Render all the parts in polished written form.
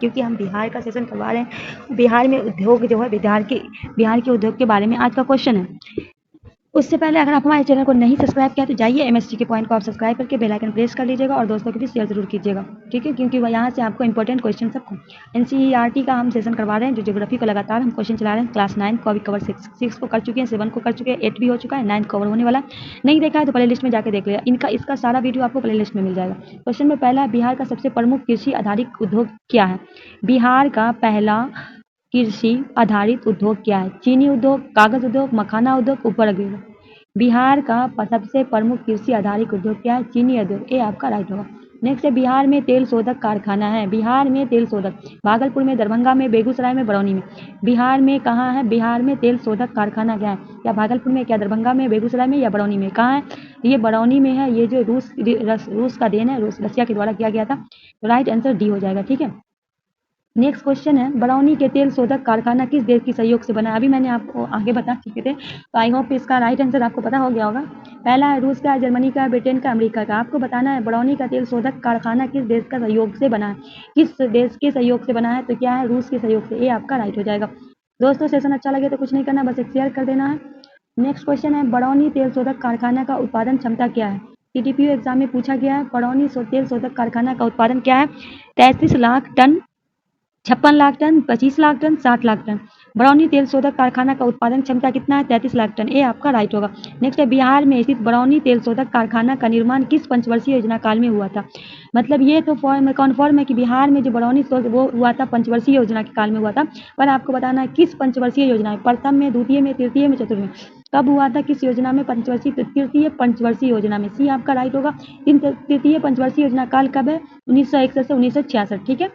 क्योंकि हम बिहार का सेशन करवा रहे हैं। बिहार में उद्योग जो है बिहार के उद्योग के बारे में आज का क्वेश्चन है। उससे पहले अगर आप हमारे चैनल को नहीं सब्सक्राइब किया तो जाइए एमएसटी के पॉइंट को आप सब्सक्राइब करके बेल आइकन प्रेस कर लीजिएगा और दोस्तों के भी शेयर जरूर कीजिएगा, ठीक है, क्योंकि यहाँ से आपको इंपॉर्टेंट क्वेश्चन सबको एनसीईआरटी का हम सेशन करवा रहे हैं। जो ज्योग्राफी को लगातार हम क्वेश्चन चला रहे हैं। क्लास 9 को अभी कवर 6 को कर चुके हैं, 7 को कर चुके हैं, 8 भी हो चुका है, 9 कवर होने वाला। नहीं देखा है तो प्ले लिस्ट में जाकर देख लिया। इसका सारा वीडियो आपको प्ले लिस्ट में मिल जाएगा। क्वेश्चन में पहला, बिहार का सबसे प्रमुख कृषि आधारित उद्योग क्या है? बिहार का पहला कृषि आधारित उद्योग क्या है? चीनी उद्योग, कागज उद्योग, मखाना उद्योग, उपग्रह उद्योग। बिहार का सबसे प्रमुख कृषि आधारित उद्योग क्या है? चीनी उद्योग। ये आपका राइट होगा। नेक्स्ट है, बिहार में तेल शोधक कारखाना है। बिहार में तेल शोधक भागलपुर में, दरभंगा में, बेगूसराय में, बरौनी में। बिहार में कहाँ है? बिहार में तेल शोधक कारखाना क्या है? क्या भागलपुर में, क्या दरभंगा में, बेगूसराय में या बरौनी में? कहाँ है? ये बरौनी में है। ये जो रूस का देन है, रसिया के द्वारा किया गया था। तो राइट आंसर डी हो जाएगा, ठीक है। नेक्स्ट क्वेश्चन है, बरौनी के तेल शोधक कारखाना किस देश के सहयोग से बना है? अभी मैंने आपको आगे बता चुके थे, तो आई होप इसका राइट आंसर आपको पता हो गया होगा। पहला है रूस का, जर्मनी का, ब्रिटेन का, अमेरिका का। आपको बताना है बरौनी का तेल शोधक कारखाना किस देश का सहयोग से बना है? किस देश के सहयोग से बना है? तो क्या है? रूस के सहयोग से। ये आपका राइट हो जाएगा। दोस्तों सेशन अच्छा लगे तो कुछ नहीं करना, बस एक शेयर कर देना है। नेक्स्ट क्वेश्चन है, बरौनी तेल शोधक कारखाना का उत्पादन क्षमता क्या है? सीटीपीयू एग्जाम में पूछा गया है। बरौनी तेल शोधक कारखाना का उत्पादन क्या है? 33 lakh tonne, 56 lakh tonne, 25 lakh tonne, 60 lakh tonne. Barauni तेल शोधक कारखाना का उत्पादन क्षमता कितना है? 33 लाख टन। ये आपका राइट होगा। नेक्स्ट है, बिहार में स्थित बरौनी तेल शोधक कारखाना का निर्माण किस पंचवर्षीय योजना काल में हुआ था? मतलब ये तो कन्फर्म है कि बिहार में जो बरौनी वो हुआ था पंचवर्षीय योजना के काल में हुआ था, पर आपको बताना है किस पंचवर्षीय योजना में, प्रथम में, द्वितीय में, तृतीय में, चतुर्थ में। कब हुआ था? किस योजना में? तृतीय पंचवर्षीय योजना में। सी आपका राइट होगा। तृतीय पंचवर्षीय योजना काल कब है? 1961 से 1966, ठीक है।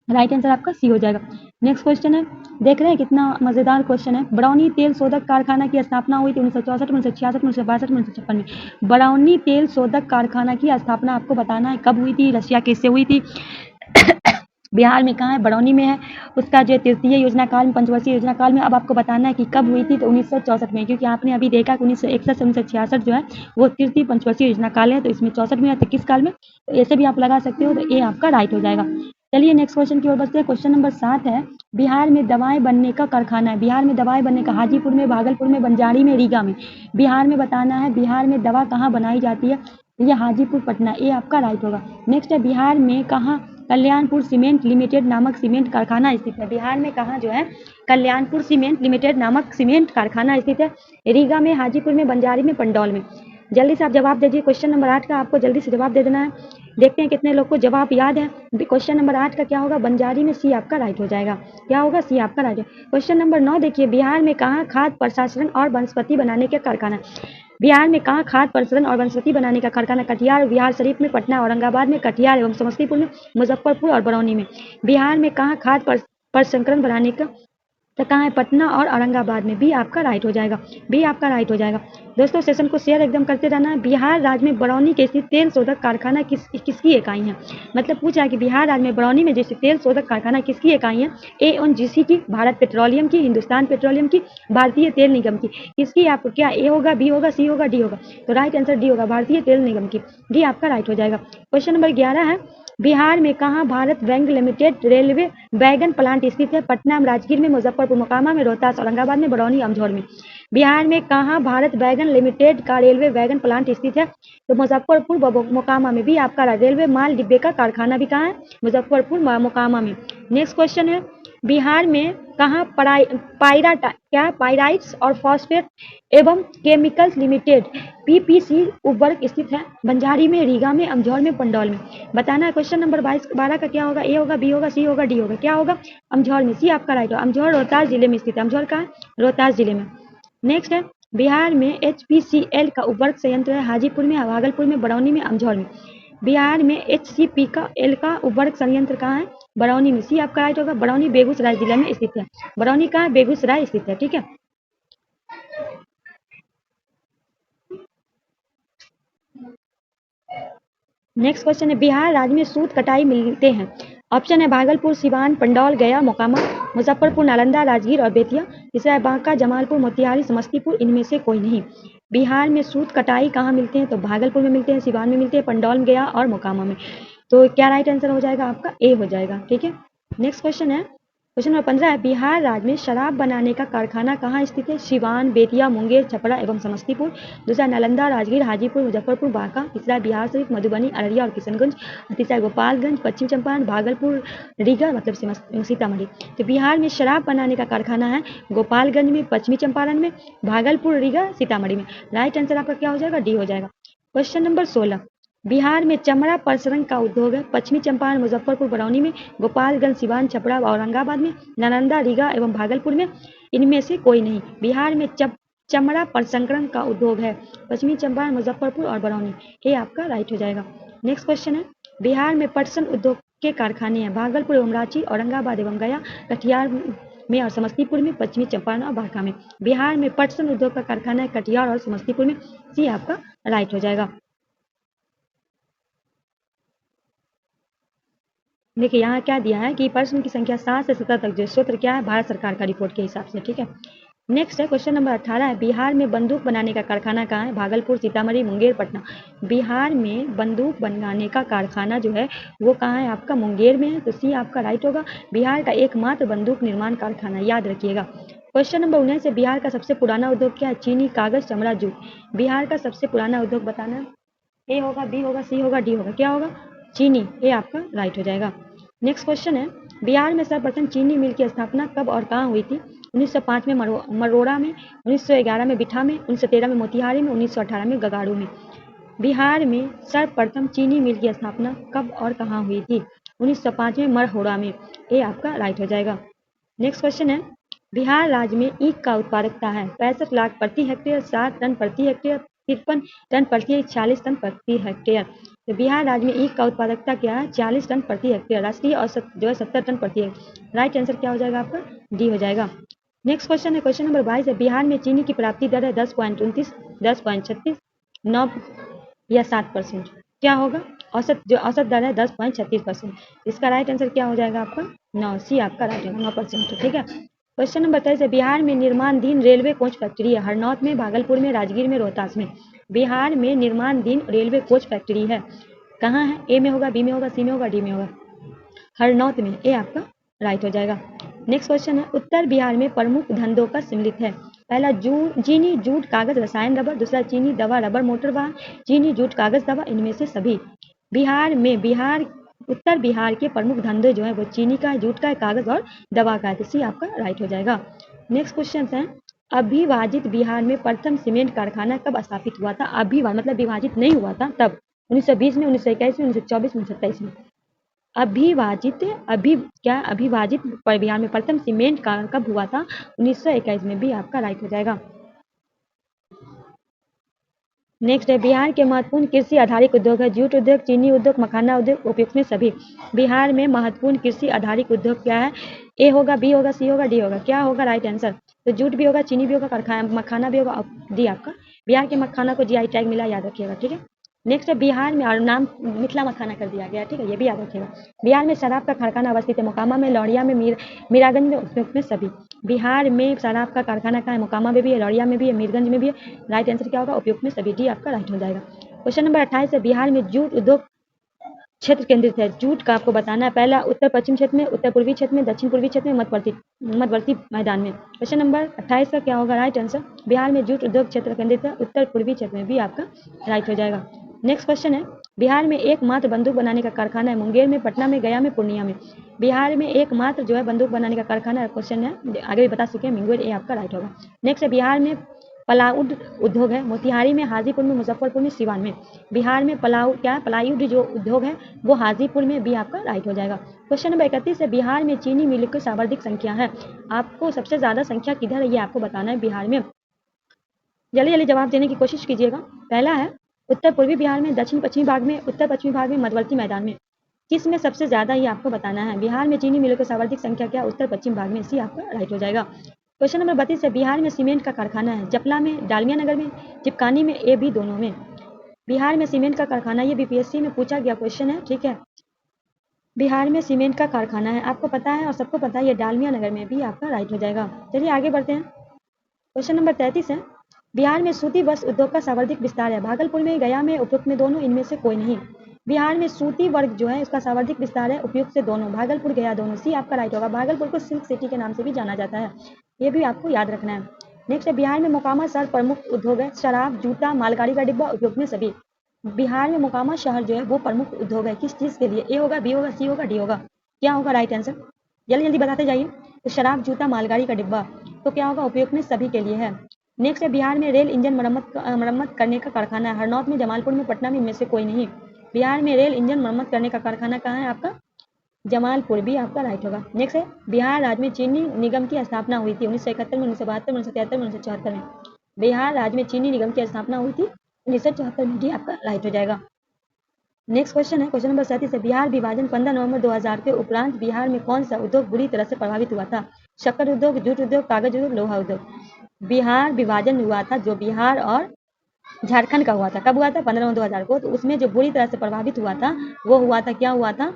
राइट आंसर आपका सी हो जाएगा। नेक्स्ट क्वेश्चन है, देख रहे हैं कितना मजेदार क्वेश्चन है। बरौनी तेल शोधक कारखाना की स्थापना हुई थी 1964 में, 1966 में, 1962 में, 1956 में। बरौनी तेल शोधक कारखाना की स्थापना आपको बताना है कब हुई थी, रशिया किससे हुई थी, बिहार में कहाँ है? बरौनी में है। उसका जो तृतीय योजना काल में, पंचवर्षीय योजना काल में, अब आपको बताना है कि कब हुई थी, तो 1964 में, क्योंकि आपने अभी देखा कि 1961 से 1966 जो है वो तृतीय पंचवर्षीय योजना काल है, तो इसमें 64 में है, तो किस काल में? तो ऐसे भी आप लगा सकते हो, तो ये आपका राइट हो जाएगा। चलिए नेक्स्ट क्वेश्चन की ओर बढ़ते हैं। क्वेश्चन नंबर 7 है, बिहार में दवाएं बनने का कारखाना है। बिहार में दवाएं बनने का हाजीपुर में, भागलपुर में, बंजारी में, रीगा में। बिहार में बताना है बिहार में दवा कहाँ बनाई जाती है? ये हाजीपुर, पटना। ये आपका राइट होगा। नेक्स्ट है, बिहार में कहाँ कल्याणपुर सीमेंट लिमिटेड नामक सीमेंट कारखाना स्थित है? बिहार में कहाँ जो है कल्याणपुर सीमेंट लिमिटेड नामक सीमेंट कारखाना स्थित है? रीगा में, हाजीपुर में, बंजारी में, पंडौल में। जल्दी से आप जवाब दीजिए। क्वेश्चन नंबर 8 का आपको जल्दी से जवाब दे देना है। देखते हैं कितने लोग को जवाब याद है। क्वेश्चन नंबर 8 का क्या होगा? बंजारी में। सी आपका राइट हो जाएगा। क्या होगा? सी आपका राइट है। क्वेश्चन नंबर 9 देखिए, बिहार में कहाँ खाद्य प्रसंस्करण और वनस्पति बनाने के कारखाना? बिहार में कहाँ खाद्य प्रसंस्करण और वनस्पति बनाने का कारखाना? कटिहार, बिहार शरीफ में, पटना, औरंगाबाद में, कटिहार एवं समस्तीपुर में, मुजफ्फरपुर और बरौनी में। बिहार में कहाँ खाद्य प्रसंस्करण बनाने का, तो कहाँ है? पटना और औरंगाबाद में। बी आपका राइट हो जाएगा। बी आपका राइट हो जाएगा। दोस्तों सेशन को शेयर एकदम करते रहना है। बिहार राज्य में बरौनी के स्थित तेल शोधक कारखाना किसकी इकाई है? मतलब पूछा है कि बिहार राज्य में बरौनी में जैसे तेल शोधक कारखाना किसकी इकाई है? एओनजीसी की, भारत पेट्रोलियम की, हिंदुस्तान पेट्रोलियम की, भारतीय तेल निगम की। किसकी? आपको क्या ए होगा, बी होगा, सी होगा, डी होगा? तो राइट आंसर डी होगा, भारतीय तेल निगम की। डी आपका राइट हो जाएगा। क्वेश्चन नंबर 11 है, बिहार में कहाँ Bharat bank limited railway wagon plant स्थित है? पटना में, राजगीर में, मुजफ्फरपुर, मोकामा में, रोहतास, औरंगाबाद में, बरौनी, अमझौर में। बिहार में कहाँ भारत वैगन लिमिटेड का रेलवे वैगन प्लांट स्थित है? तो मुजफ्फरपुर, मोकामा में। भी आपका रेलवे माल डिब्बे का कारखाना भी कहाँ है? मुजफ्फरपुर, मोकामा में। नेक्स्ट क्वेश्चन है, बिहार में कहाँ पाइराइट्स और फॉस्फेट एवं केमिकल्स लिमिटेड पीपीसी उर्वरक स्थित है? बंजारी में, रीगा में, अमझौर में, पंडौल में। बताना है। क्वेश्चन नंबर 12 का क्या होगा? ए होगा, बी होगा, सी होगा, डी होगा? क्या होगा? अमझौर में। सी आपका राइट होगा। अमझौर रोहतास जिले में स्थित है। अमझौर कहाँ है? रोहतास जिले में। नेक्स्ट है, बिहार में एचपीसीएल का उर्वरक संयंत्र है? हाजीपुर में, भागलपुर में, बरौनी में, अमझौर में। बिहार में एचसीपी का एल का उर्वरक संयंत्र कहाँ है? बरौनी में। सी आपका राइट होगा। बरौनी बेगूसराय जिले में स्थित है। बरौनी कहाँ है? बेगूसराय स्थित है, ठीक है। नेक्स्ट क्वेश्चन है, बिहार राज्य में सूत कटाई मिलते हैं? ऑप्शन है भागलपुर, सिवान, पंडौल, गया, मोकामा, मुजफ्फरपुर, नालंदा, राजगीर और बेतिया। तीसरा है बांका, जमालपुर, मोतिहारी, समस्तीपुर। इनमें से कोई नहीं। बिहार में सूत कटाई कहाँ मिलते हैं? तो भागलपुर में मिलते हैं, सिवान में मिलते हैं, पंडौल में, गया और मोकामा में। तो क्या राइट आंसर हो जाएगा आपका? ए हो जाएगा, ठीक है। नेक्स्ट क्वेश्चन है, क्वेश्चन नंबर 15 है, बिहार राज्य में शराब बनाने का कारखाना कहाँ स्थित है? सिवान, बेतिया, मुंगेर, छपरा एवं समस्तीपुर। दूसरा नालंदा, राजगीर, हाजीपुर, मुजफ्फरपुर, बांका। तीसरा बिहार शरीफ, मधुबनी, अररिया और किशनगंज। और तीसरा गोपालगंज, पश्चिम चंपारण, भागलपुर, रीगा मतलब सीतामढ़ी। तो बिहार में शराब बनाने का कारखाना है गोपालगंज में, पश्चिमी चंपारण में, भागलपुर, रीगा, सीतामढ़ी में। राइट आंसर आपका क्या हो जाएगा? डी हो जाएगा। क्वेश्चन नंबर 16, बिहार में चमड़ा प्रसंस्करण का उद्योग है पश्चिमी चंपारण, मुजफ्फरपुर, बरौनी में, गोपालगंज, सिवान, छपरा, औरंगाबाद में, नालंदा, रीगा एवं भागलपुर में। इनमें से कोई नहीं। बिहार में चमड़ा प्रसंस्करण का उद्योग है पश्चिमी चंपारण, मुजफ्फरपुर और बरौनी। ये आपका राइट हो जाएगा। नेक्स्ट क्वेश्चन है, बिहार में पटसन उद्योग के कारखाने हैं भागलपुर एवं रांची, औरंगाबाद एवं गया, कटिहार में और समस्तीपुर में, पश्चिमी चंपारण और बांका में। बिहार में पटसन उद्योग का कारखाना है कटिहार और समस्तीपुर में। सी आपका राइट हो जाएगा। देखिए यहाँ क्या दिया है कि प्रश्न की संख्या 7 से 17 तक जो सूत्र क्या है भारत सरकार का रिपोर्ट के हिसाब से, ठीक है। नेक्स्ट है क्वेश्चन नंबर 18 है, बिहार में बंदूक बनाने का कारखाना कहाँ है? भागलपुर, सीतामढ़ी, मुंगेर, पटना। बिहार में बंदूक बनाने का कारखाना जो है वो कहाँ है? आपका मुंगेर में है, तो सी आपका राइट होगा। बिहार का एकमात्र बंदूक निर्माण कारखाना, याद रखिएगा। क्वेश्चन नंबर 19 है, बिहार का सबसे पुराना उद्योग क्या है? चीनी, कागज, चमड़ा, जूट। बिहार का सबसे पुराना उद्योग बताना है। ए होगा, बी होगा, सी होगा, डी होगा। क्या होगा? चीनी। ये आपका राइट हो जाएगा। नेक्स्ट क्वेश्चन है, बिहार में सर्वप्रथम चीनी मिल की स्थापना कब और कहाँ हुई थी? 1905 में मरोड़ा में, 1911 में बिठा में, 1913 में मोतिहारी में, 1918 में गगाड़ू में। बिहार में सर्वप्रथम चीनी मिल की स्थापना कब और कहाँ हुई थी? 1905 में मरहोड़ा में। ये आपका राइट हो जाएगा। नेक्स्ट क्वेश्चन है, बिहार राज्य में ईख का उत्पादकता है 65 लाख प्रति हेक्टेयर, 7 टन प्रति हेक्टेयर, 53 टन प्रति, 40 टन प्रति हेक्टेयर। तो बिहार राज्य में ईख का उत्पादकता क्या है? 40 टन प्रति हेक्टेयर। राष्ट्रीय औसत जो है 70 टन प्रति हेक्टेयर। राइट आंसर क्या हो जाएगा आपका? डी हो जाएगा। नेक्स्ट क्वेश्चन है, क्वेश्चन नंबर 22 है, बिहार में चीनी की प्राप्ति दर है 10.29, 10.36, 9 या 7%। क्या होगा? औसत जो औसत दर है 10.36%। इसका राइट आंसर क्या हो जाएगा आपका? 9। सी आपका राइट है, 9%, ठीक है। क्वेश्चन नंबर 23 है, बिहार में निर्माणाधीन रेलवे कोच फैक्ट्री है हरनौत में, भागलपुर में, राजगीर में, रोहतास में। बिहार में निर्माणाधीन रेलवे कोच फैक्ट्री है कहाँ है? ए में होगा, बी में होगा, सी में होगा, डी में होगा। हरनौत में। ए आपका राइट हो जाएगा। नेक्स्ट क्वेश्चन है, उत्तर बिहार में प्रमुख धंधों का सम्मिलित है। पहला चीनी, जूट, कागज, रसायन, रबर। दूसरा चीनी, दवा, रबर, मोटर वाहन। चीनी, जूट, कागज, दवा, इनमें से सभी। उत्तर बिहार के प्रमुख धंधे जो है वो चीनी का है, जूट का है, कागज और दवा का है। तो सी आपका राइट हो जाएगा। नेक्स्ट क्वेश्चन है, अविभाजित बिहार में प्रथम सीमेंट कारखाना कब स्थापित हुआ था? अविभाजित मतलब विभाजित नहीं हुआ था तब। 1920 में, 1921 में, 1924 में, 1927 में। अविभाजित बिहार में प्रथम सीमेंट का कब हुआ था? 1921 में। भी आपका राइट हो जाएगा। नेक्स्ट है, बिहार के महत्वपूर्ण कृषि आधारित उद्योग है जूट उद्योग, चीनी उद्योग, मखाना उद्योग, उपयुक्त में सभी। बिहार में महत्वपूर्ण कृषि आधारित उद्योग क्या है? ए होगा, बी होगा, सी होगा, डी होगा। क्या होगा राइट आंसर? तो जूट भी होगा, चीनी भी होगा, मखाना भी होगा, डी आपका। बिहार के मखाना को जीआई टैग मिला, याद रखिएगा, ठीक है। नेक्स्ट है, बिहार में और नाम मिथिला मखाना कर दिया गया, ठीक है, ये भी याद रखिएगा। बिहार में शराब का कारखाना अवस्थित है मोकामा में, लौरिया में, मीरागंज में, उपयुक्त में सभी। बिहार में शराब का कारखाना कहाँ है? मोकामा में भी है, लौरिया में भी है, मीरगंज में भी है। राइट आंसर क्या होगा? उपयुक्त में सभी। डी आपका राइट हो जाएगा। क्वेश्चन नंबर 28 है, बिहार में जूट उद्योग क्षेत्र केंद्रित है। जूट का आपको बताना है। पहला उत्तर पश्चिम क्षेत्र में, उत्तर पूर्वी क्षेत्र में, दक्षिण पूर्वी क्षेत्र में, मध्यवर्ती मैदान में। क्वेश्चन नंबर 28 का क्या होगा राइट आंसर? बिहार में जूट उद्योग क्षेत्र केंद्रित है उत्तर पूर्वी क्षेत्र में। भी आपका राइट हो जाएगा। नेक्स्ट क्वेश्चन है, बिहार में एकमात्र बंदूक बनाने का कारखाना है मुंगेर में, पटना में, गया में, पूर्णिया में। बिहार में एकमात्र जो है बंदूक बनाने का कारखाना क्वेश्चन है, आगे भी बता चुके हैं, मुंगेर। ए आपका राइट होगा। नेक्स्ट है, बिहार में प्लाईवुड उद्योग है मोतिहारी में, हाजीपुर में, मुजफ्फरपुर में, सिवान में। बिहार में प्लाईवुड जो उद्योग है वो हाजीपुर में। भी आपका राइट हो जाएगा। क्वेश्चन नंबर 31 है, बिहार में चीनी मिल की सर्वाधिक संख्या है। आपको सबसे ज्यादा संख्या किधर है ये आपको बताना है बिहार में। जल्दी जल्दी जवाब देने की कोशिश कीजिएगा। पहला है उत्तर पूर्वी बिहार में, दक्षिण पश्चिमी भाग में, उत्तर पश्चिमी भाग में, मध्यवर्ती मैदान में। किस में सबसे ज्यादा ये आपको बताना है। बिहार में चीनी मिलों की सर्वाधिक संख्या क्या? उत्तर पश्चिम भाग में। सी आपका राइट हो जाएगा। क्वेश्चन नंबर 32 है, बिहार में सीमेंट का कारखाना है जपला में, डालमिया नगर में, चिपकानी में, ए बी दोनों में। बिहार में सीमेंट का कारखाना, ये बीपीएससी में पूछा गया क्वेश्चन है, ठीक है। बिहार में सीमेंट का कारखाना है, आपको पता है और सबको पता है, ये डालमिया नगर में। भी आपका राइट हो जाएगा। चलिए आगे बढ़ते हैं। क्वेश्चन नंबर 33 है, बिहार में सूती वस्त्र उद्योग का सर्वाधिक विस्तार है। भागलपुर में, गया में, उपयुक्त में दोनों, इनमें से कोई नहीं। बिहार में सूती वर्ग जो है उसका सर्वाधिक विस्तार है, उपयुक्त से दोनों, भागलपुर गया दोनों, सी आपका राइट होगा। भागलपुर को सिल्क सिटी के नाम से भी जाना जाता है, ये भी आपको याद रखना है। नेक्स्ट है बिहार में मोकामा शहर प्रमुख उद्योग है, शराब, जूता, मालगाड़ी का डिब्बा, उपयोग में सभी। बिहार में मोकामा शहर जो है वो प्रमुख उद्योग है, किस चीज के लिए? ए होगा, बी होगा, सी होगा, डी होगा, क्या होगा राइट आंसर? जल्दी जल्दी बताते जाइए। तो शराब, जूता, मालगाड़ी का डिब्बा, तो क्या होगा? उपयोग में सभी के लिए है। नेक्स्ट है बिहार में रेल इंजन मरम्मत करने का कारखाना है, हरनौत में, जमालपुर में, पटना में, इनमें से कोई नहीं। बिहार में रेल इंजन मरम्मत करने का कारखाना कहाँ है आपका? जमालपुर, भी आपका राइट होगा। नेक्स्ट है बिहार राज्य में चीनी निगम की स्थापना हुई थी 1971 में, 1972 में, 1973 में, 1974 में। बिहार राज्य में चीनी निगम की स्थापना हुई थी 1974 में, डी आपका राइट हो जाएगा। नेक्स्ट क्वेश्चन है क्वेश्चन नंबर 37 है बिहार विभाजन 15 नवंबर 2000 के उपरांत बिहार में कौन सा उद्योग बुरी तरह से प्रभावित हुआ था? शक्कर उद्योग, जूट उद्योग, कागज उद्योग, लोहा उद्योग। बिहार विभाजन हुआ था जो बिहार और झारखंड का हुआ था, कब हुआ था? 15 नवंबर 2000 को। तो उसमें जो बुरी तरह से प्रभावित हुआ था वो हुआ था, क्या हुआ था?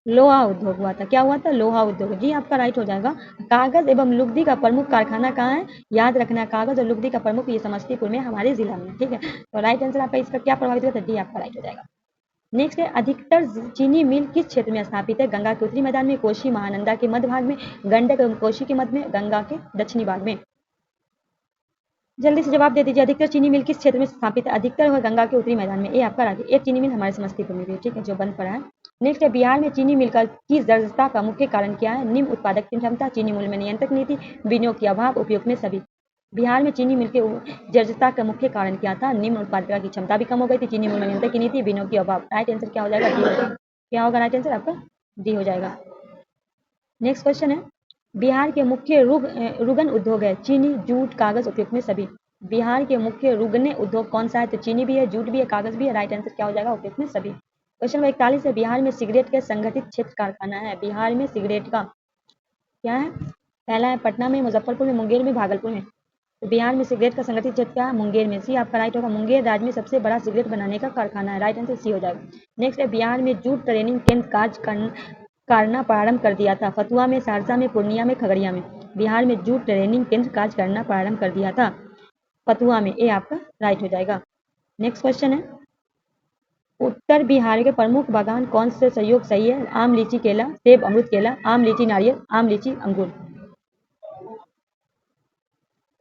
लोहा उद्योग हुआ था। क्या हुआ था? लोहा उद्योग, जी आपका राइट हो जाएगा। कागज एवं लुगदी का प्रमुख कारखाना कहाँ है? याद रखना है, कागज और लुगदी का प्रमुख ये समस्तीपुर में हमारे जिला में, ठीक है। तो राइट आंसर आपका इसका क्या प्रभावित हुआ था? डी आपका राइट हो जाएगा। नेक्स्ट है अधिकतर चीनी मिल किस क्षेत्र में स्थापित है? गंगा के उत्तरी मैदान में, कोशी महानंदा के मध्य भाग में, गंडक एवं कोशी के मध्य में, गंगा के दक्षिणी भाग में। जल्दी से जवाब दे दीजिए, अधिकतर चीनी मिल किस क्षेत्र में स्थापित है? अधिकतर है गंगा के उत्तरी मैदान में, ये आपका राज्य। एक चीनी मिल हमारे समस्तीपुर में भी है, ठीक है, जो बंद पड़ा है। नेक्स्ट है बिहार में चीनी मिल की दर्जता का मुख्य कारण क्या है? निम्न उत्पादक क्षमता, चीनी मूल्य में नियंत्रक नीति, विनियोग के अभाव, उपयोग में सभी। बिहार में चीनी मिल के दर्जता का मुख्य कारण क्या था? निम्न उत्पादकता की क्षमता भी कम हो गई थी, चीनी मूल्य में नियंत्रक की नीति, विनियोग के अभाव। राइट आंसर क्या हो जाएगा? डी हो जाएगा। क्या होगा राइट आंसर आपका? डी हो जाएगा। नेक्स्ट क्वेश्चन है बिहार के मुख्य रुगन उद्योग है, चीनी, जूट, कागज, उपयोग में सभी। बिहार के मुख्य रुगने उद्योग कौन सा है? तो चीनी भी है, जूट भी है, कागज भी है। राइट आंसर क्या हो जाएगा? उपयोग में सभी। क्वेश्चन नंबर 41 है बिहार में सिगरेट के संगठित क्षेत्र कारखाना है। बिहार में सिगरेट का क्या है? पहला है पटना में, मुजफ्फरपुर में, मुंगेर में, भागलपुर में। तो बिहार में सिगरेट का संगठित क्षेत्र क्या है? मुंगेर में, सी आपका राइट होगा। मुंगेर राज्य में सबसे बड़ा सिगरेट बनाने का कारखाना है। राइट आंसर सी हो जाएगा। नेक्स्ट है बिहार में जूट ट्रेनिंग केंद्र कार्य करना प्रारंभ कर दिया था। फतुहा में, सहरसा में, पूर्णिया में, खगड़िया में। बिहार में जूट ट्रेनिंग केंद्र कार्य करना प्रारंभ कर दिया था फतुहा में, ए आपका राइट हो जाएगा। नेक्स्ट क्वेश्चन है उत्तर बिहार के प्रमुख बागान कौन से सहयोग सही है? आम, लीची, केला, सेब, अमरूद, केला, आम, लीची, नारियल, आम, लीची, अंगूर।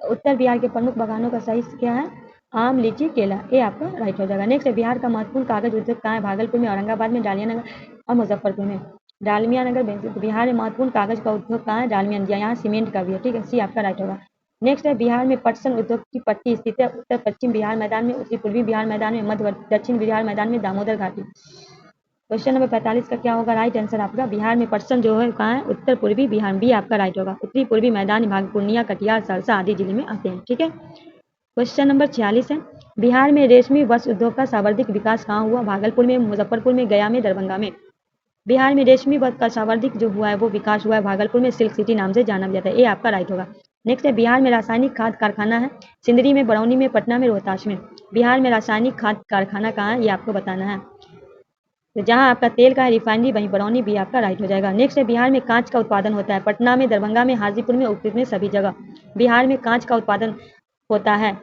उत्तर बिहार के प्रमुख बागानों का सही क्या है? आम, लीची, केला, ये आपका राइट हो जाएगा। नेक्स्ट है बिहार का महत्वपूर्ण कागज उद्योग कहाँ है? भागलपुर में, औरंगाबाद में, डालिया नगर और मुजफ्फरपुर में। डालमिया नगर बिहार में महत्वपूर्ण कागज का उद्योग कहाँ है? डालमिया, यहाँ सीमेंट का भी है, ठीक है, सी आपका राइट होगा। नेक्स्ट है बिहार में पटसन उद्योग की पट्टी स्थित है। उत्तर पश्चिम बिहार मैदान में, उत्तरी पूर्वी बिहार मैदान में, मध्य दक्षिण बिहार मैदान में, दामोदर घाटी। क्वेश्चन नंबर 45 का क्या होगा राइट आंसर आपका? बिहार में पटसन जो है कहाँ है? उत्तर पूर्वी बिहार, भी आपका राइट होगा। उत्तरी पूर्वी मैदान भाग पूर्णिया, कटिहार, सहरसा आदि जिले में आते हैं, ठीक है। क्वेश्चन नंबर 46 है बिहार में रेशमी वस्त्र उद्योग का सर्वाधिक विकास कहाँ हुआ? भागलपुर में, मुजफ्फरपुर में, गया में, दरभंगा में। बिहार में रेशमी वस्त्र का सर्वाधिक जो हुआ है वो विकास हुआ है भागलपुर में, सिल्क सिटी नाम से जाना जाता है, ये आपका राइट होगा। नेक्स्ट है बिहार में रासायनिक खाद कारखाना है, सिंदरी में, बरौनी में, पटना में, रोहतास में। बिहार में रासायनिक खाद कारखाना कहाँ है? ये आपको बताना है। तो जहाँ आपका तेल का है रिफाइनरी, वहीं बरौनी, भी आपका राइट हो जाएगा। नेक्स्ट है बिहार में कांच का उत्पादन होता है, पटना में, दरभंगा में, हाजीपुर में, उपयुक्त में सभी जगह बिहार में कांच का उत्पादन होता है।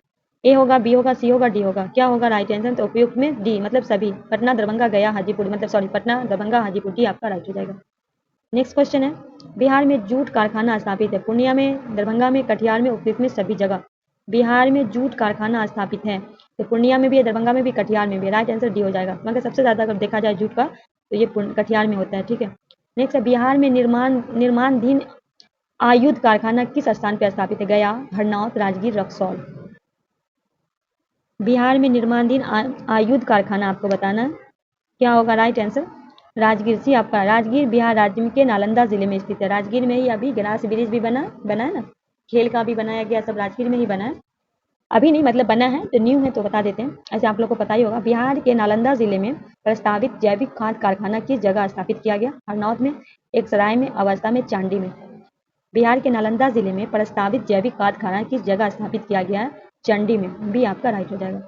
ए होगा, बी होगा, सी होगा, डी होगा, क्या होगा राइट आंसर? तो उपयुक्त में डी, मतलब सभी, पटना, दरभंगा, गया, हाजीपुर, मतलब सॉरी, पटना, दरभंगा, हाजीपुर, डी आपका राइट हो जाएगा। नेक्स्ट क्वेश्चन है बिहार में जूट कारखाना स्थापित है, पूर्णिया में, दरभंगा में, कटिहार में, उपयुक्त में सभी जगह बिहार में जूट कारखाना स्थापित है। तो पूर्णिया में भी है, दरभंगा में भी, कटिहार में भी। राइट आंसर डी हो जाएगा, मगर सबसे ज्यादा अगर देखा जाए जूट का तो ये कटिहार में होता है, ठीक है। नेक्स्ट है बिहार में निर्माणाधीन आयुध कारखाना किस स्थान पर स्थापित है? गया, हरनौत, राजगीर, रक्सौल। बिहार में निर्माणाधीन आयुध कारखाना आपको बताना है, क्या होगा राइट आंसर? राजगीर, सी आपका। राजगीर बिहार राज्य के नालंदा जिले में स्थित है। राजगीर में ही अभी ग्लास ब्रिज भी बना है ना, खेल का भी बनाया गया, सब राजगीर में ही बना है। अभी नहीं, मतलब बना है, तो न्यू है तो बता देते हैं, ऐसे आप लोग को पता ही होगा। बिहार के नालंदा जिले में प्रस्तावित जैविक खाद कारखाना किस जगह स्थापित किया गया? हरनौत में, एकसराय में, अवस्था में, चांडी में। बिहार के नालंदा जिले में प्रस्तावित जैविक खाद कारखाना किस जगह स्थापित किया गया है? चंडी में, भी आपका राइट हो जाएगा।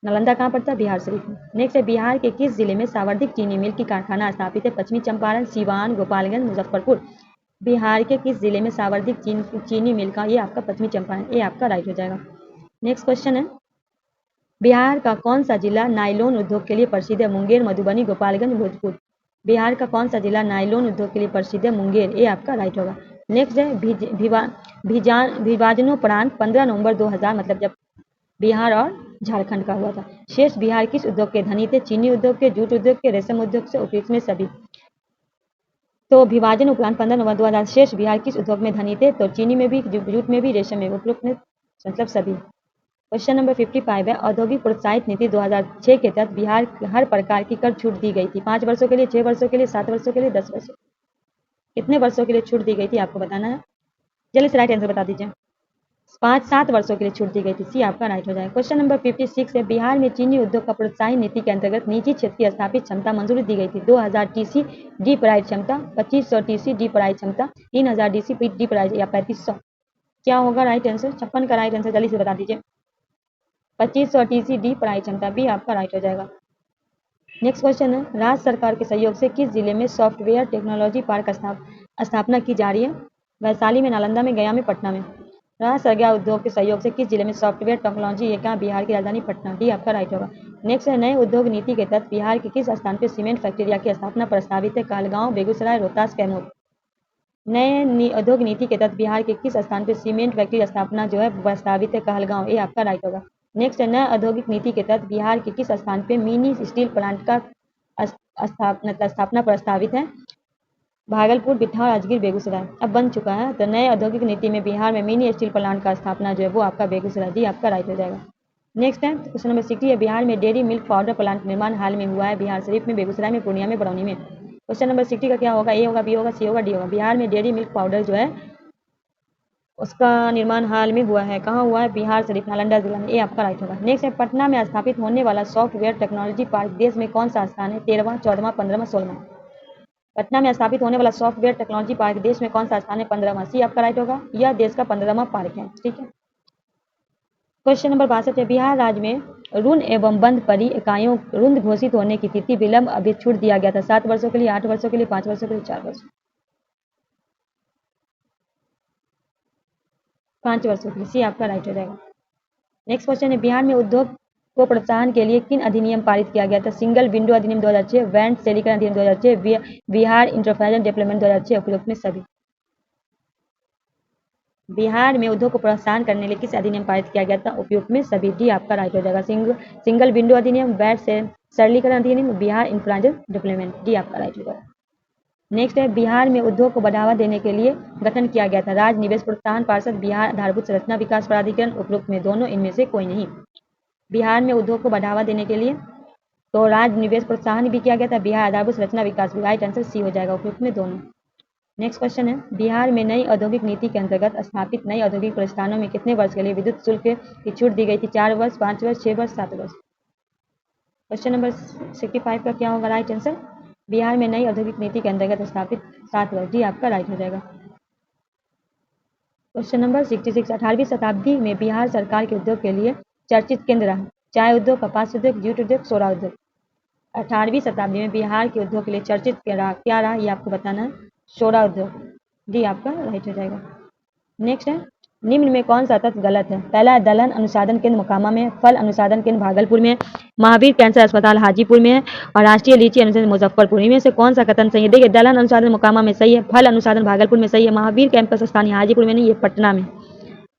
नालंदा कहाँ पड़ता है? बिहार शरीफ में। नेक्स्ट है बिहार के किस जिले में सर्वाधिक चीनी मिल की कारखाना स्थापित है? पश्चिमी चंपारण, सीवान, गोपालगंज, मुजफ्फरपुर। बिहार के किस जिले में सर्वाधिक चीनी मिल का? ये आपका पश्चिमी चंपारण, ये आपका राइट हो जाएगा। नेक्स्ट क्वेश्चन है बिहार का कौन सा जिला नायलॉन उद्योग के लिए प्रसिद्ध है? मुंगेर, मधुबनी, गोपालगंज, भोजपुर। बिहार का कौन सा जिला नायलॉन उद्योग के लिए प्रसिद्ध है? मुंगेर। ये आपका राइट होगा। नेक्स्ट है विभाजनोपरांत 15 नवंबर 2000 मतलब जब बिहार और झारखंड का हुआ था, शेष बिहार किस उद्योग के धनी थे? चीनी उद्योग के, जूट उद्योग के, रेशम उद्योग से, उपयुक्त में सभी। तो विभाजन उपरांत 15 नवंबर 2000 शेष बिहार किस उद्योग में धनी थे? तो चीनी में भी, जूट में भी, रेशम में, उपयुक्त में मतलब सभी। क्वेश्चन नंबर 55 है औद्योगिक प्रोत्साहित नीति 2006 के तहत बिहार हर प्रकार की कर छूट दी गई थी। 5 वर्षों के लिए, 6 वर्षों के लिए, 7 वर्षों के लिए, 10 वर्षों। कितने वर्षों के लिए छूट दी गई थी आपको बताना है। जल्दी से राइट आंसर बता दीजिए। 5-7 वर्षों के लिए छूट दी गई थी। सी आपका राइट हो जाएगा। क्वेश्चन नंबर 56 है बिहार में चीनी उद्योग का प्रोत्साहन नीति के अंतर्गत निजी क्षेत्र की स्थापित क्षमता मंजूरी दी गई थी। 2000 टीसी डी पराई क्षमता, 2500 टीसी डी पराई क्षमता, 3000 डीसी डी पराई या 3500। क्या होगा राइट आंसर? 56 का राइट आंसर जल्दी से बता दीजिए। 2500 टीसी डी पराई क्षमता बी आपका राइट हो जाएगा। नेक्स्ट क्वेश्चन है राज्य सरकार के सहयोग से किस जिले में सॉफ्टवेयर टेक्नोलॉजी पार्क स्थापना की जा रही है? वैशाली में, नालंदा में, गया में, पटना में। राज्य सरकार उद्योग के सहयोग से किस जिले में सॉफ्टवेयर टेक्नोलॉजी ये कहाँ? बिहार की राजधानी पटना। डी आपका राइट होगा। नेक्स्ट है नए उद्योग नीति के तहत बिहार के किस स्थान पर सीमेंट फैक्ट्रिया की स्थापना प्रस्तावित है? कहलगांव, बेगूसराय, रोहतास, कैमूर। नए उद्योग नीति के तहत बिहार के किस स्थान पर सीमेंट फैक्ट्री स्थापना जो है प्रस्तावित है? कहलगांव। ये आपका राइट होगा। नेक्स्ट है नए औद्योगिक नीति के तहत बिहार के किस स्थान पर मिनी स्टील प्लांट का स्थापना प्रस्तावित है? भागलपुर, बिठा, राजगीर, बेगूसराय। अब बन चुका है। तो नए औद्योगिक नीति में बिहार में मिनी स्टील प्लांट का स्थापना जो है वो आपका बेगूसराय। जी आपका राइट हो जाएगा। नेक्स्ट है क्वेश्चन नंबर 60 है बिहार में डेयरी मिल्क पाउडर प्लांट निर्माण हाल में हुआ है? बिहार शरीफ में, बेगूसराय में, पूर्णिया में, बरौनी में। क्वेश्चन नंबर 60 का क्या होगा? ए होगा, बी होगा, सी होगा, डी होगा। बिहार में डेयरी मिल्क पाउडर जो है उसका निर्माण हाल में हुआ है। कहाँ हुआ है? बिहार शरीफ, नालंदा जिला में। ये आपका राइट होगा। नेक्स्ट है पटना में स्थापित होने वाला सॉफ्टवेयर टेक्नोलॉजी पार्क देश में कौन सा स्थान है? 13वां, 14वां, 15वां, 16वां। पटना में स्थापित होने वाला सॉफ्टवेयर टेक्नोलॉजी पार्क देश में कौन सा स्थान है? 15वां। सी आपका राइट होगा। यह देश का 15वां पार्क है। ठीक है। क्वेश्चन नंबर 62 है बिहार राज्य में ऋण एवं बंद परी इकाइयों ऋण घोषित होने की तिथि विलंब अभी छूट दिया गया था। 7 वर्षों के लिए, 8 वर्षों के लिए, 5 वर्षों के लिए, 4 वर्षों, 5 वर्षों के लिए। सी आपका राइट हो जाएगा। नेक्स्ट क्वेश्चन है बिहार में उद्योग को प्रोत्साहन के लिए किन अधिनियम पारित किया गया था? सिंगल विंडो अधिनियम 2006, वैंड सेलिकन अधिनियम 2006, बिहार इंटरप्राइज डेवलपमेंट 2006, उपयुक्त में सभी। बिहार में उद्योग को प्रोत्साहन करने के लिए किस अधिनियम पारित किया गया था? उपयुक्त में सभी। डी आपका राइट हो जाएगा। सिंगल विंडो अधिनियम, वैट से सरलीकरण अधिनियम, बिहार इंफ्रांज डेवलपमेंट। डी आपका राइट हो जाएगा। नेक्स्ट है बिहार में उद्योग को बढ़ावा देने के लिए गठन किया गया था। राज्य निवेश प्रोत्साहन पार्षद, बिहार आधारभूत संरचना विकास प्राधिकरण, उपयुक्त में दोनों, इनमें से कोई नहीं। बिहार में उद्योग को बढ़ावा देने के लिए तो राज्य निवेश प्रोत्साहन भी किया गया था, बिहार आधारभूत संरचना विकास भी। राइट आंसर सी हो जाएगा, उपयुक्त में दोनों। नेक्स्ट क्वेश्चन है बिहार में नई औद्योगिक नीति के अंतर्गत स्थापित नई औद्योगिक प्रतिष्ठानों में कितने वर्ष के लिए विद्युत शुल्क की छूट दी गई थी? 4 वर्ष, 5 वर्ष, 6 वर्ष, 7 वर्ष। क्वेश्चन नंबर 65 का क्या होगा राइट आंसर? बिहार में नई औद्योगिक नीति के अंतर्गत स्थापित 7 वर्ष। जी आपका राइट हो जाएगा। क्वेश्चन नंबर 66 18वीं शताब्दी में बिहार सरकार के उद्योग के लिए चर्चित केंद्र रहा। चाय उद्योग, कपास उद्योग, जूट उद्योग, सोडा उद्योग। 18वीं शताब्दी में बिहार के उद्योग के लिए चर्चित क्या रहा ये आपको बताना है? सोडा उद्योग। जी आपका राइट हो जाएगा। नेक्स्ट है निम्न में कौन सा तथ्य गलत है? पहला है दलहन अनुसंधान केंद्र मोकामा में, फल अनुसंधान केंद्र भागलपुर में, महावीर कैंसर अस्पताल हाजीपुर में है और राष्ट्रीय लीची अनुसंधान मुजफ्फरपुर। इनमें से कौन सा कथन सही है? देखिए दलहन अनुसंधान मोकामा में सही है, फल अनुसंधान भागलपुर में सही है, महावीर कैंपस स्थानीय हाजीपुर में नहीं, ये पटना में।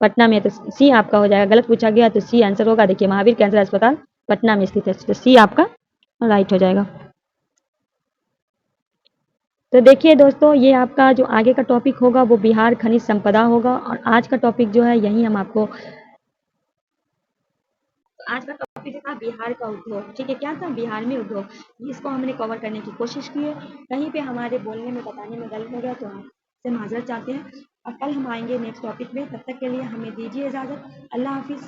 पटना में तो सी आपका हो जाएगा। गलत पूछा गया तो सी आंसर होगा। देखिए महावीर कैंसर अस्पताल पटना में स्थित है, तो सी आपका राइट हो जाएगा। तो देखिए दोस्तों ये आपका जो आगे का टॉपिक होगा वो बिहार खनिज संपदा होगा और आज का टॉपिक जो है यही हम आपको आज का टॉपिक था बिहार का उद्योग। ठीक है, क्या था? बिहार में उद्योग। इसको हमने कवर करने की कोशिश की है। कहीं पे हमारे बोलने में बताने में गलत हो गया तो हम से माजरत चाहते हैं और कल हम आएंगे नेक्स्ट टॉपिक में। तब तक के लिए हमें दीजिए इजाज़त। अल्लाह हाफिज़।